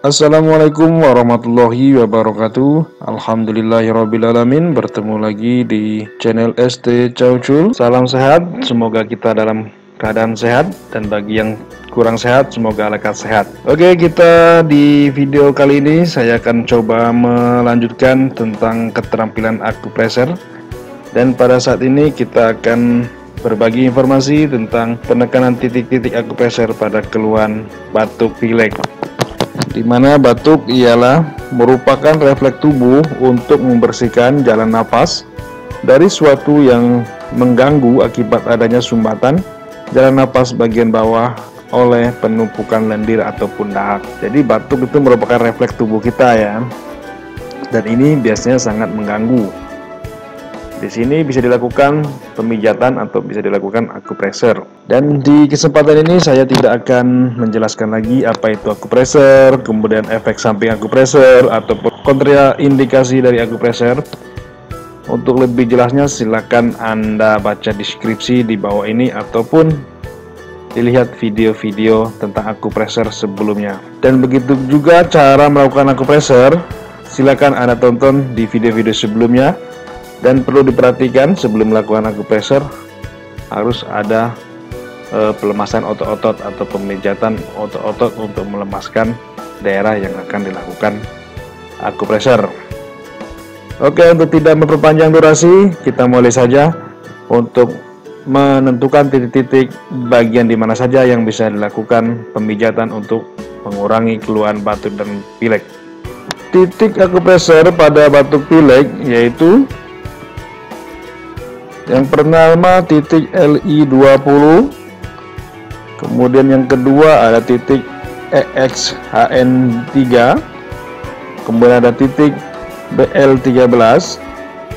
Assalamualaikum warahmatullahi wabarakatuh. Alhamdulillahirrabbilalamin. Bertemu lagi di channel ST Caucul. Salam sehat, semoga kita dalam keadaan sehat, dan bagi yang kurang sehat semoga lekas sehat. Oke, kita di video kali ini saya akan coba melanjutkan tentang keterampilan akupresur. Dan pada saat ini kita akan berbagi informasi tentang penekanan titik-titik akupresur pada keluhan batuk pilek, di mana batuk ialah merupakan refleks tubuh untuk membersihkan jalan napas dari suatu yang mengganggu akibat adanya sumbatan jalan napas bagian bawah oleh penumpukan lendir ataupun dahak. Jadi batuk itu merupakan refleks tubuh kita ya, dan ini biasanya sangat mengganggu. Di sini bisa dilakukan pemijatan atau bisa dilakukan akupresur. Dan di kesempatan ini saya tidak akan menjelaskan lagi apa itu akupresur, kemudian efek samping akupresur ataupun kontraindikasi dari akupresur. Untuk lebih jelasnya silakan Anda baca deskripsi di bawah ini ataupun dilihat video-video tentang akupresur sebelumnya. Dan begitu juga cara melakukan akupresur, silakan Anda tonton di video-video sebelumnya. Dan perlu diperhatikan sebelum melakukan akupresur harus ada pelemasan otot-otot atau pemijatan otot-otot untuk melemaskan daerah yang akan dilakukan akupresur. Oke, untuk tidak memperpanjang durasi, kita mulai saja untuk menentukan titik-titik bagian di mana saja yang bisa dilakukan pemijatan untuk mengurangi keluhan batuk dan pilek. Titik akupresur pada batuk pilek yaitu yang pertama titik LI20, kemudian yang kedua ada titik EXHN3, kemudian ada titik BL13,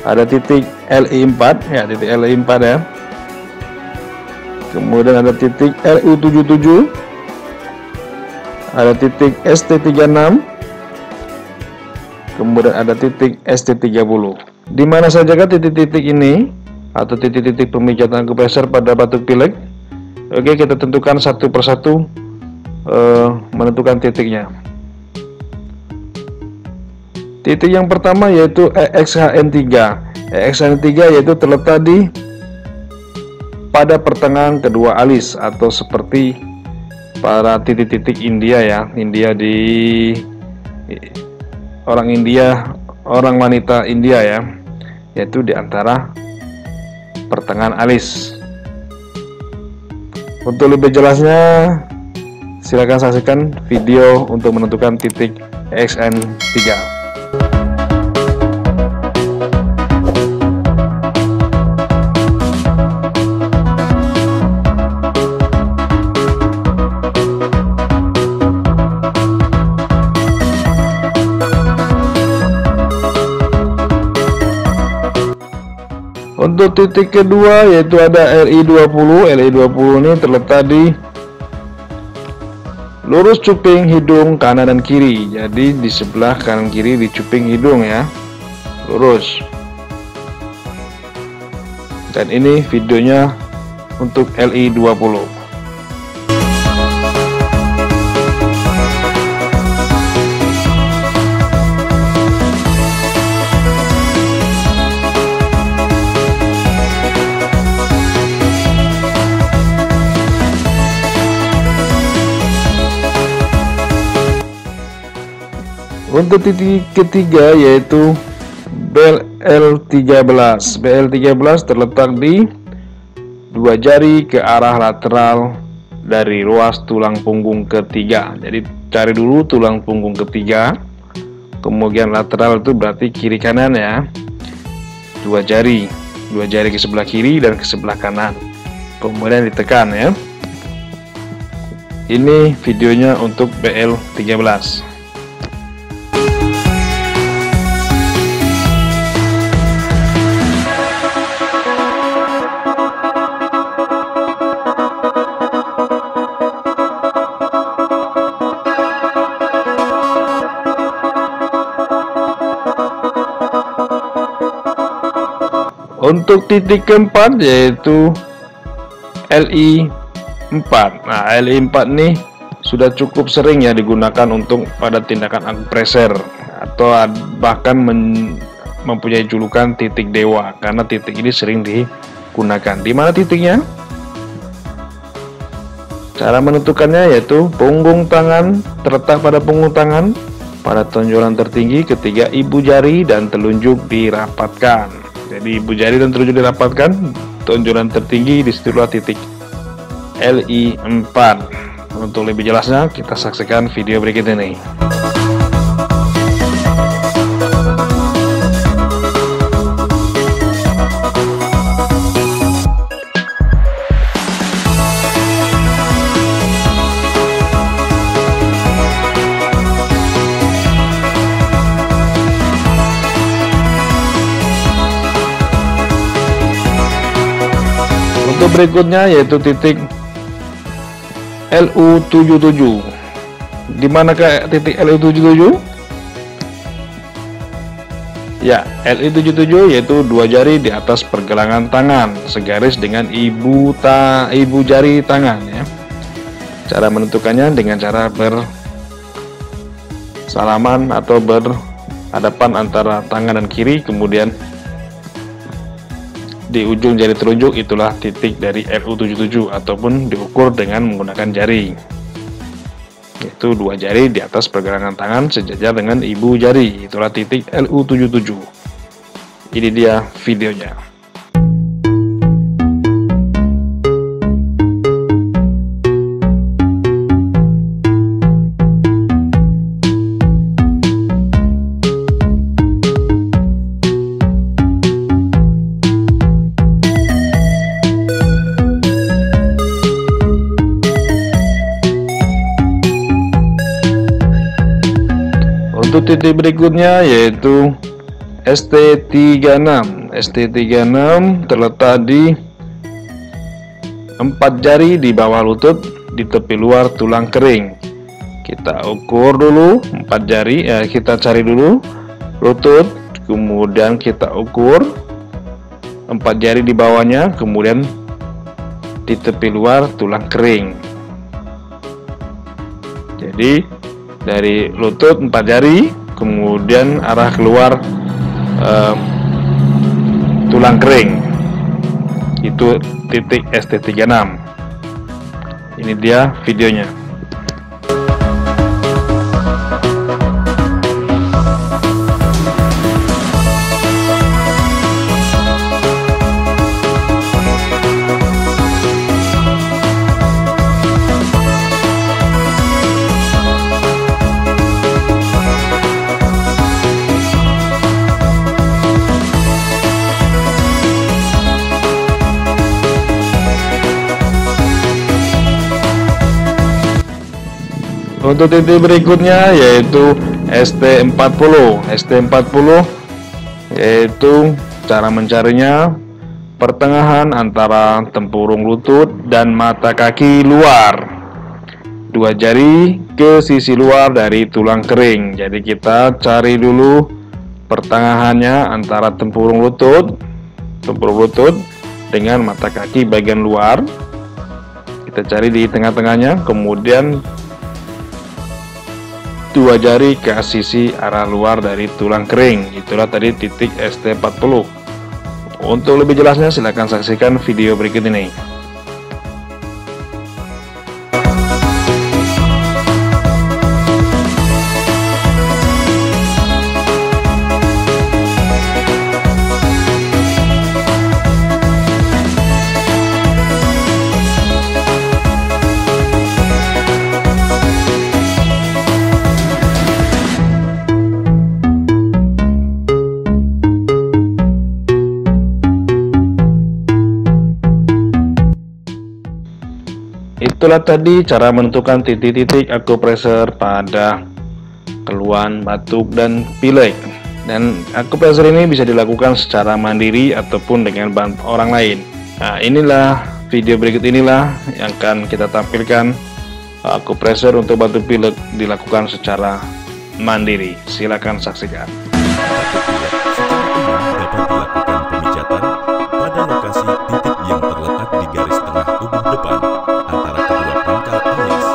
ada titik LI4 ya, titik LI4 ya, kemudian ada titik RU77, ada titik ST36, kemudian ada titik ST30. Di mana saja titik-titik ini atau titik-titik pemijatan akupresur pada batuk pilek? Oke, kita tentukan satu persatu menentukan titiknya. Titik yang pertama yaitu EXHN3. EXHN3 yaitu terletak pada pertengahan kedua alis atau seperti para titik-titik India ya. India di orang wanita India ya, yaitu di antara pertengahan alis. Untuk lebih jelasnya silakan saksikan video untuk menentukan titik EXHN3. Untuk titik kedua yaitu ada LI20. LI20 ini terletak di lurus cuping hidung kanan dan kiri. Jadi di sebelah kanan kiri di cuping hidung ya, lurus. Dan ini videonya untuk LI20. Untuk titik ketiga yaitu BL13. BL13 terletak di dua jari ke arah lateral dari ruas tulang punggung ketiga. Jadi cari dulu tulang punggung ketiga, kemudian lateral itu berarti kiri kanan ya. Dua jari ke sebelah kiri dan ke sebelah kanan, kemudian ditekan ya. Ini videonya untuk BL13. Untuk titik keempat yaitu LI4. Nah, LI4 nih sudah cukup sering ya digunakan untuk pada tindakan akupresur, atau bahkan mempunyai julukan titik dewa karena titik ini sering digunakan. Di mana titiknya? Cara menentukannya yaitu punggung tangan terletak pada punggung tangan, pada tonjolan tertinggi ketiga ibu jari dan telunjuk dirapatkan. Jadi ibu jari dan telunjuk dirapatkan, tonjolan tertinggi disitulah titik LI4. Untuk lebih jelasnya kita saksikan video berikut ini. Untuk berikutnya yaitu titik LU77. Di manakah titik LU77? Ya, LU77 yaitu dua jari di atas pergelangan tangan, segaris dengan ibu jari tangan ya. Cara menentukannya dengan cara bersalaman atau berhadapan antara tangan dan kiri, kemudian di ujung jari telunjuk itulah titik dari LU77, ataupun diukur dengan menggunakan jari, yaitu dua jari di atas pergelangan tangan sejajar dengan ibu jari, itulah titik LU77. Ini dia videonya. Untuk titik berikutnya yaitu ST36. ST36 terletak di 4 jari di bawah lutut di tepi luar tulang kering. Kita ukur dulu 4 jari, kita cari dulu lutut, kemudian kita ukur 4 jari di bawahnya, kemudian di tepi luar tulang kering. Jadi dari lutut 4 jari, kemudian arah keluar tulang kering, itu titik ST36. Ini dia videonya. Untuk titik berikutnya yaitu ST40. ST40 yaitu cara mencarinya pertengahan antara tempurung lutut dan mata kaki luar. Dua jari ke sisi luar dari tulang kering. Jadi kita cari dulu pertengahannya antara tempurung lutut dengan mata kaki bagian luar. Kita cari di tengah-tengahnya, kemudian dua jari ke sisi arah luar dari tulang kering. Itulah tadi titik ST40. Untuk lebih jelasnya silahkan saksikan video berikut ini. Itulah tadi cara menentukan titik-titik akupresur pada keluhan batuk dan pilek. Dan akupresur ini bisa dilakukan secara mandiri ataupun dengan bantuan orang lain. Nah, inilah video berikut inilah yang akan kita tampilkan akupresur untuk batuk pilek dilakukan secara mandiri. Silakan saksikan. Dapat dilakukan pemijatan pada lokasi titik yang terletak di garis tengah tubuh depan antara kedua pangkal alis.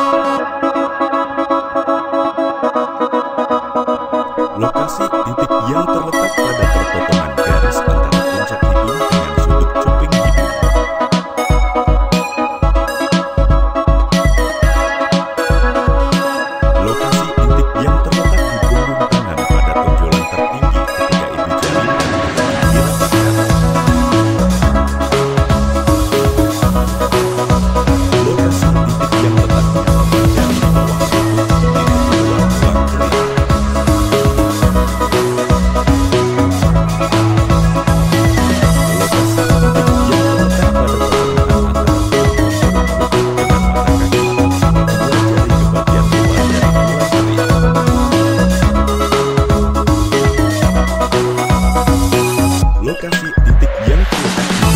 yang terletak pada perpotongan garis antara puncak hidung dengan sudut cuping hidung. Lokasi intik yang terletak di punggung tangan pada tonjolan tertinggi ketika ibu jari dirapatkan. Lokasi titik yang letaknya berada di bawah lutut di kedua tulang telinga. Lokasi titik yang terletak pada pertengahan antara tonjolan lutut dengan mata kaki, dua jari ke bagian luar dari dua jari. Lokasi titik yang terletak di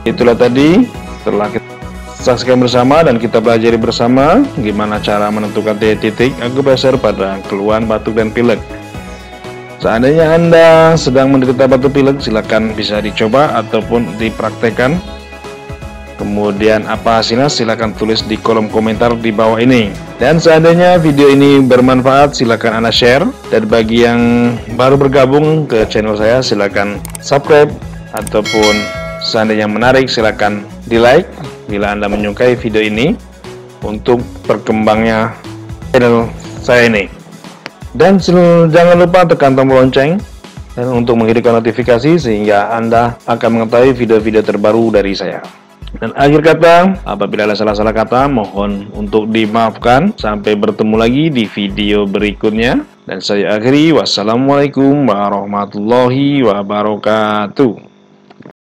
Itulah tadi telah kita saksikan bersama dan kita pelajari bersama gimana cara menentukan titik akupresur pada keluhan batuk dan pilek. Seandainya Anda sedang menderita batuk pilek, silakan bisa dicoba ataupun dipraktekkan. Kemudian apa hasilnya silakan tulis di kolom komentar di bawah ini. Dan seandainya video ini bermanfaat, silakan Anda share. Dan bagi yang baru bergabung ke channel saya, silakan subscribe. Ataupun seandainya menarik, silakan di like bila Anda menyukai video ini untuk berkembangnya channel saya ini. Dan jangan lupa tekan tombol lonceng dan untuk menghidupkan notifikasi sehingga Anda akan mengetahui video-video terbaru dari saya. Dan akhir kata, apabila ada salah-salah kata, mohon untuk dimaafkan. Sampai bertemu lagi di video berikutnya. Dan saya akhiri, wassalamualaikum warahmatullahi wabarakatuh.